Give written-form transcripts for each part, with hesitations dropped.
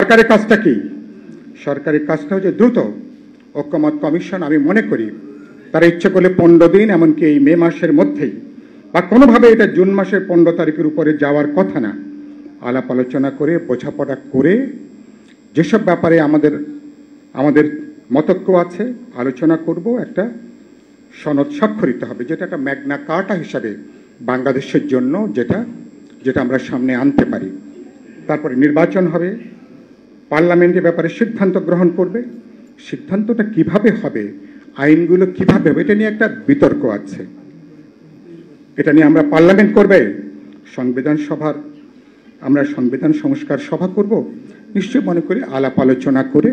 সরকারের কাজটা কি? সরকারের কাজটা হচ্ছে দ্রুত ঐক্যমত কমিশন, আমি মনে করি তারা ইচ্ছে করলে 15 দিন, এমনকি এই মে মাসের মধ্যেই বা কোনোভাবে এটা জুন মাসের 15 তারিখের উপরে যাওয়ার কথা না, আলাপ আলোচনা করে বোঝাপড়া করে যেসব ব্যাপারে আমাদের মতৈক্য আছে আলোচনা করব, একটা সনদ স্বাক্ষরিত হবে, যেটা একটা ম্যাগনা কার্টা হিসাবে বাংলাদেশের জন্য যেটা আমরা সামনে আনতে পারি। তারপরে নির্বাচন হবে, পার্লামেন্টের ব্যাপারে সিদ্ধান্ত গ্রহণ করবে। সিদ্ধান্তটা কিভাবে হবে, আইনগুলো কিভাবে হবে, এটা নিয়ে একটা বিতর্ক আছে। এটা নিয়ে আমরা পার্লামেন্ট করবে, আমরা সংবিধান সংস্কার সভা করব, নিশ্চয় মনে করি আলাপ আলোচনা করে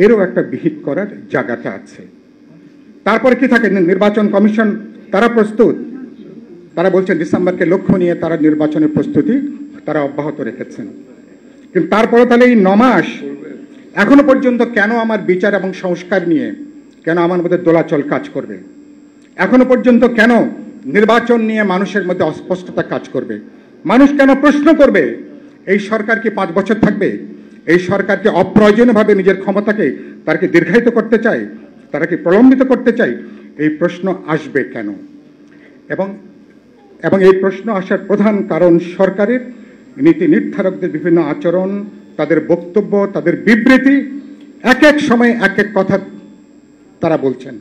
এরও একটা বিহিত করার জায়গাটা আছে। তারপরে কি থাকে, নির্বাচন কমিশন তারা প্রস্তুত, তারা বলছেন ডিসেম্বরকে লক্ষ্য নিয়ে তারা নির্বাচনের প্রস্তুতি তারা অব্যাহত রেখেছেন। কিন্তু তারপরে তাহলে এই 9 মাস এখনো পর্যন্ত কেন আমার বিচার এবং সংস্কার নিয়ে কেন আমার মধ্যে দোলাচল কাজ করবে? এখনো পর্যন্ত কেন নির্বাচন নিয়ে মানুষের মধ্যে অস্পষ্টতা কাজ করবে? মানুষ কেন প্রশ্ন করবে এই সরকার কি 5 বছর থাকবে? এই সরকারকে অপ্রয়োজনীয়ভাবে নিজের ক্ষমতাকে তারা কি দীর্ঘায়িত করতে চায়, তারা কি প্রলম্বিত করতে চায়? এই প্রশ্ন আসবে কেন? এবং এই প্রশ্ন আসার প্রধান কারণ সরকারের নীতি নির্ধারকদের বিভিন্ন আচরণ, তাদের বক্তব্য, তাদের বিবৃতি, এক এক সময় এক এক কথা তারা বলছেন।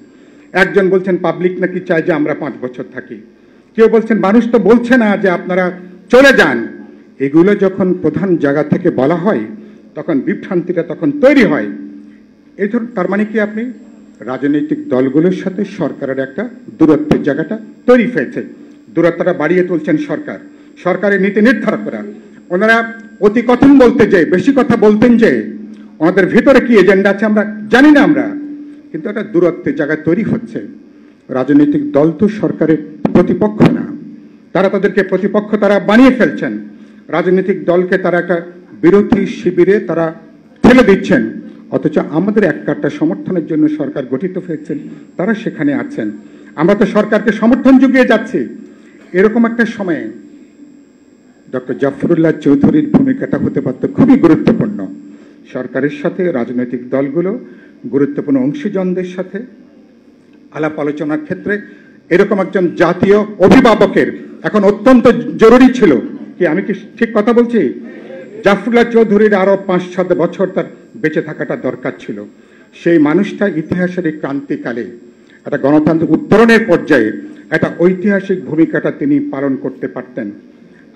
একজন বলছেন পাবলিক নাকি চায় যে আমরা 5 বছর থাকি, কেউ বলছেন মানুষ তো বলছে না যে আপনারা চলে যান। এগুলো যখন প্রধান জায়গা থেকে বলা হয় তখন বিভ্রান্তিটা তখন তৈরি হয়। এই ধরুন, তার মানে কি আপনি রাজনৈতিক দলগুলোর সাথে সরকারের একটা দূরত্বের জায়গাটা তৈরি হয়েছে, দূরত্বটা বাড়িয়ে তুলছেন সরকারের নীতি নির্ধারকরা। ওনারা অতি কথন বলতে যে বেশি কথা বলতেন, যে ওনাদের ভিতরে কি এজেন্ডা আছে আমরা জানি না আমরা, কিন্তু একটা দূরত্বের জায়গা তৈরি হচ্ছে। রাজনৈতিক দল তো সরকারের প্রতিপক্ষ না, তারা তাদেরকে প্রতিপক্ষ তারা বানিয়ে ফেলছেন। রাজনৈতিক দলকে তারা একটা বিরোধী শিবিরে তারা ঠেলে দিচ্ছেন, অথচ আমাদের এক কাট্টা সমর্থনের জন্য সরকার গঠিত হয়েছেন, তারা সেখানে আছেন। আমরা তো সরকারকে সমর্থন জুগিয়ে যাচ্ছি। এরকম একটা সময়ে ডক্টর জাফরুল্লাহ চৌধুরীর ভূমিকাটা হতে পারত খুবই গুরুত্বপূর্ণ। সরকারের সাথে রাজনৈতিক দলগুলো গুরুত্বপূর্ণ অংশীজনদের সাথে আলাপ আলোচনার ক্ষেত্রে এরকম একজন জাতীয় অভিভাবকের এখন অত্যন্ত জরুরি ছিল। কি আমি কি ঠিক কথা বলছি? জাফরুল্লাহ চৌধুরীর আরো 5-7 বছর তার বেঁচে থাকাটা দরকার ছিল। সেই মানুষটা ইতিহাসের এই ক্রান্তিকালে একটা গণতান্ত্রিক উত্তরণের পর্যায়ে একটা ঐতিহাসিক ভূমিকাটা তিনি পালন করতে পারতেন।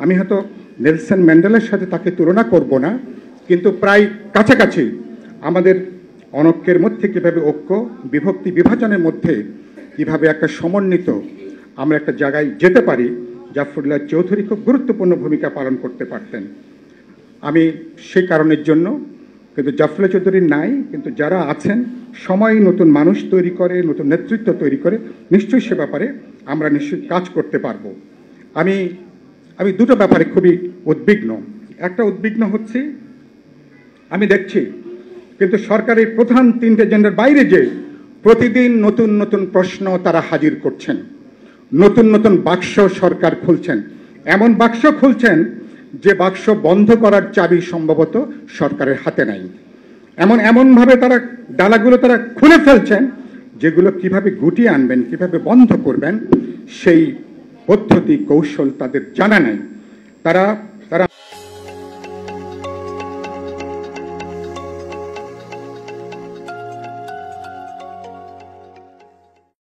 আমি হয়তো নেলসন ম্যান্ডেলার সাথে তাকে তুলনা করব না, কিন্তু প্রায় কাছাকাছি। আমাদের অনৈক্যের মধ্যে কিভাবে ঐক্য, বিভক্তি বিভাজনের মধ্যে কিভাবে একটা সমন্বিত আমরা একটা জায়গায় যেতে পারি, জাফরুল্লাহ চৌধুরী খুব গুরুত্বপূর্ণ ভূমিকা পালন করতে পারতেন। আমি সেই কারণের জন্য, কিন্তু জাফরুল্লাহ চৌধুরী নাই, কিন্তু যারা আছেন সময় নতুন মানুষ তৈরি করে, নতুন নেতৃত্ব তৈরি করে, নিশ্চয়ই সে ব্যাপারে আমরা নিশ্চয়ই কাজ করতে পারবো। আমি দুটো ব্যাপারে খুবই উদ্বিগ্ন। একটা উদ্বিগ্ন হচ্ছে, আমি দেখছি কিন্তু সরকারের প্রধান 3টে এজেন্ডার বাইরে যে প্রতিদিন নতুন নতুন প্রশ্ন তারা হাজির করছেন, নতুন নতুন বাক্স সরকার খুলছেন, এমন বাক্স খুলছেন যে বাক্স বন্ধ করার চাবি সম্ভবত সরকারের হাতে নাই। এমনভাবে তারা ডালাগুলো তারা খুলে ফেলছেন, যেগুলো কিভাবে গুটিয়ে আনবেন, কিভাবে বন্ধ করবেন সেই পদ্ধতি কৌশল তাদের জানা নেই। তারা